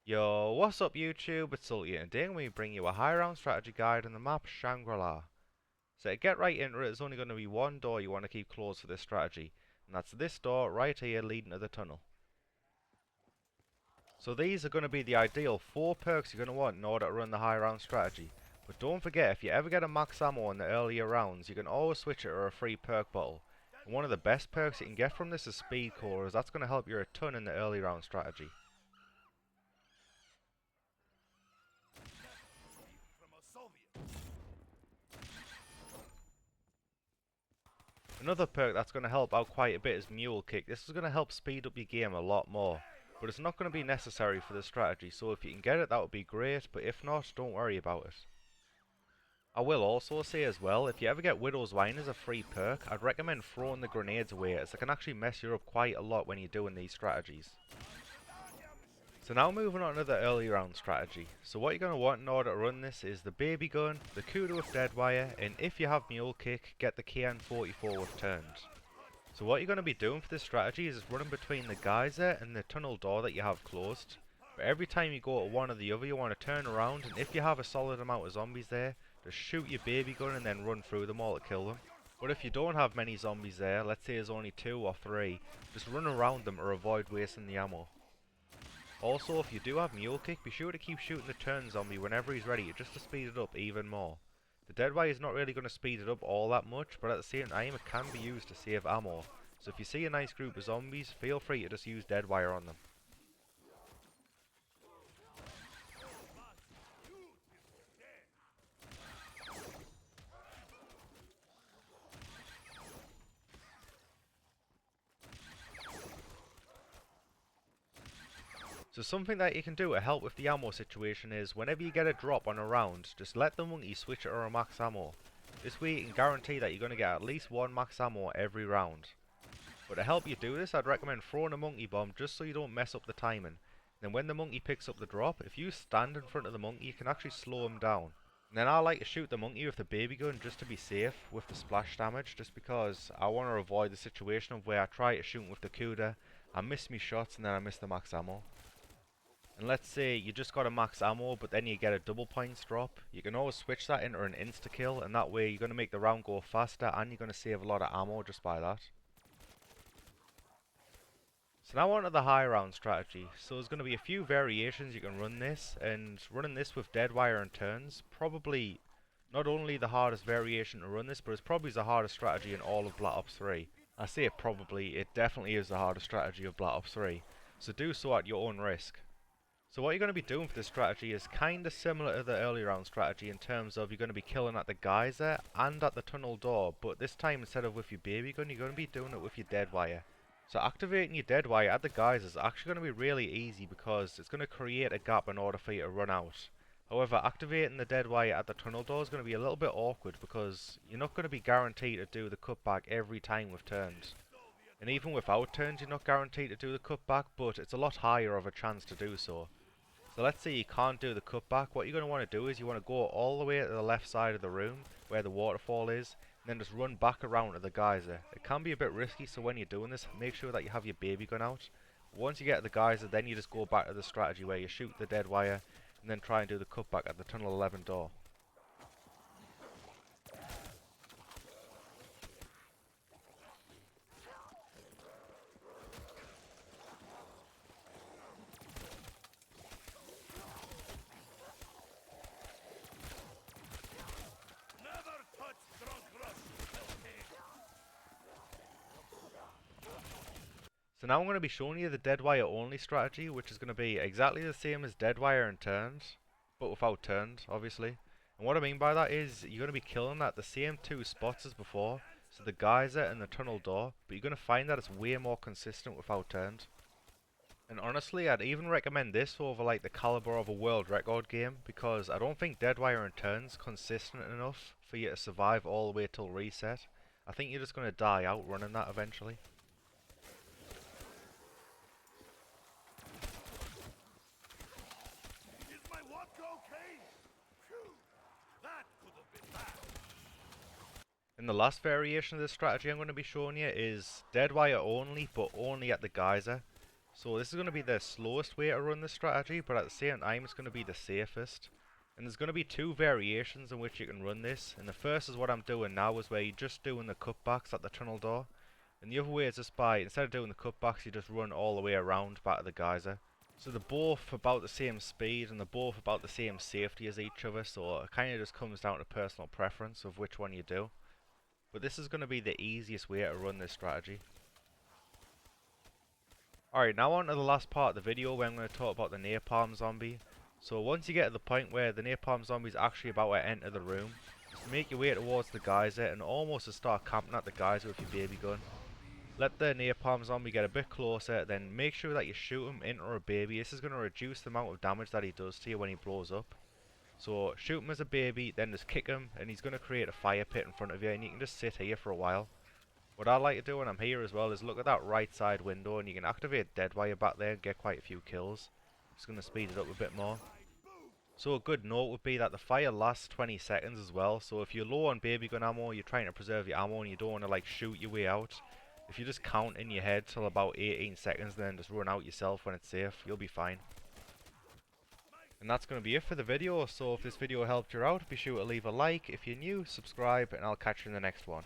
Yo, what's up YouTube? It's Sulty and today we bring you a high round strategy guide on the map Shangri-la. So to get right into it, there's only going to be one door you want to keep closed for this strategy, and that's this door right here leading to the tunnel. So these are going to be the ideal 4 perks you're going to want in order to run the high round strategy. But don't forget, if you ever get a max ammo in the earlier rounds, you can always switch it to a free perk bottle. And one of the best perks you can get from this is speed core, as that's going to help you a ton in the early round strategy. Another perk that's going to help out quite a bit is Mule Kick. This is going to help speed up your game a lot more, but it's not going to be necessary for the strategy, so if you can get it that would be great, but if not, don't worry about it. I will also say as well, if you ever get Widow's Wine as a free perk, I'd recommend throwing the grenades away as it can actually mess you up quite a lot when you're doing these strategies. So now moving on to the early round strategy. So what you're going to want in order to run this is the Babygun, the Cuda with Deadwire, and if you have Mule Kick, get the KN44 with turns. So what you're going to be doing for this strategy is running between the geyser and the tunnel door that you have closed. But every time you go to one or the other you want to turn around, and if you have a solid amount of zombies there, just shoot your Babygun and then run through them all to kill them. But if you don't have many zombies there, let's say there's only 2 or 3, just run around them or avoid wasting the ammo. Also, if you do have Mule Kick, be sure to keep shooting the turn zombie whenever he's ready, just to speed it up even more. The Deadwire is not really going to speed it up all that much, but at the same time it can be used to save ammo. So if you see a nice group of zombies, feel free to just use Deadwire on them. So something that you can do to help with the ammo situation is, whenever you get a drop on a round, just let the monkey switch it to a max ammo. This way you can guarantee that you're going to get at least 1 max ammo every round. But to help you do this, I'd recommend throwing a monkey bomb just so you don't mess up the timing. Then when the monkey picks up the drop, if you stand in front of the monkey, you can actually slow him down. And then I like to shoot the monkey with the Babygun just to be safe with the splash damage, just because I want to avoid the situation of where I try to shoot him with the Cuda, I miss me shots and then I miss the max ammo. And let's say you just got a max ammo but then you get a double points drop, you can always switch that into an insta kill, and that way you're going to make the round go faster and you're going to save a lot of ammo just by that. So now on to the high round strategy. So there's going to be a few variations you can run this, and running this with Deadwire and turns, probably not only the hardest variation to run this, but it's probably the hardest strategy in all of Black Ops 3. I say it probably, it definitely is the hardest strategy of Black Ops 3, so do so at your own risk. So what you're going to be doing for this strategy is kinda similar to the early round strategy in terms of you're going to be killing at the geyser and at the tunnel door, but this time instead of with your Babygun, you're going to be doing it with your Deadwire. So activating your Deadwire at the geyser is actually going to be really easy because it's going to create a gap in order for you to run out. However, activating the Deadwire at the tunnel door is going to be a little bit awkward because you're not going to be guaranteed to do the cutback every time with turns. And even without turns, you're not guaranteed to do the cutback, but it's a lot higher of a chance to do so. So let's say you can't do the cutback, what you're going to want to do is you want to go all the way to the left side of the room where the waterfall is, and then just run back around to the geyser. It can be a bit risky, so when you're doing this, make sure that you have your Babygun out. Once you get to the geyser, then you just go back to the strategy where you shoot the Deadwire and then try and do the cutback at the tunnel 11 door. So now I'm going to be showing you the Deadwire only strategy, which is going to be exactly the same as Deadwire and turns, but without turns, obviously. And what I mean by that is, you're going to be killing at the same 2 spots as before, so the geyser and the tunnel door, but you're going to find that it's way more consistent without turns. And honestly, I'd even recommend this over like the caliber of a world record game, because I don't think Deadwire and turns consistent enough for you to survive all the way till reset. I think you're just going to die out running that eventually. And the last variation of this strategy I'm going to be showing you is Deadwire only, but only at the geyser. So this is going to be the slowest way to run this strategy, but at the same time it's going to be the safest. And there's going to be two variations in which you can run this. And the first is what I'm doing now, is where you're just doing the cutbacks at the tunnel door. And the other way is just by, instead of doing the cutbacks, you just run all the way around back to the geyser. So they're both about the same speed and they're both about the same safety as each other, so it kind of just comes down to personal preference of which one you do. But this is going to be the easiest way to run this strategy. Alright, now on to the last part of the video where I'm going to talk about the Nearpalm zombie. So once you get to the point where the Nearpalm zombie is actually about to enter the room, just make your way towards the geyser and almost just start camping at the geyser with your baby gun. Let the Nearpalm zombie get a bit closer, then make sure that you shoot him into a baby. This is going to reduce the amount of damage that he does to you when he blows up. So shoot him as a baby, then just kick him, and he's going to create a fire pit in front of you, and you can just sit here for a while. What I like to do when I'm here as well is look at that right side window, and you can activate dead wire back there and get quite a few kills. It's going to speed it up a bit more. So a good note would be that the fire lasts 20 seconds as well, so if you're low on baby gun ammo, you're trying to preserve your ammo and you don't want to like shoot your way out, if you just count in your head till about 18 seconds and then just run out yourself when it's safe, you'll be fine. And that's going to be it for the video, so if this video helped you out, be sure to leave a like. If you're new, subscribe, and I'll catch you in the next one.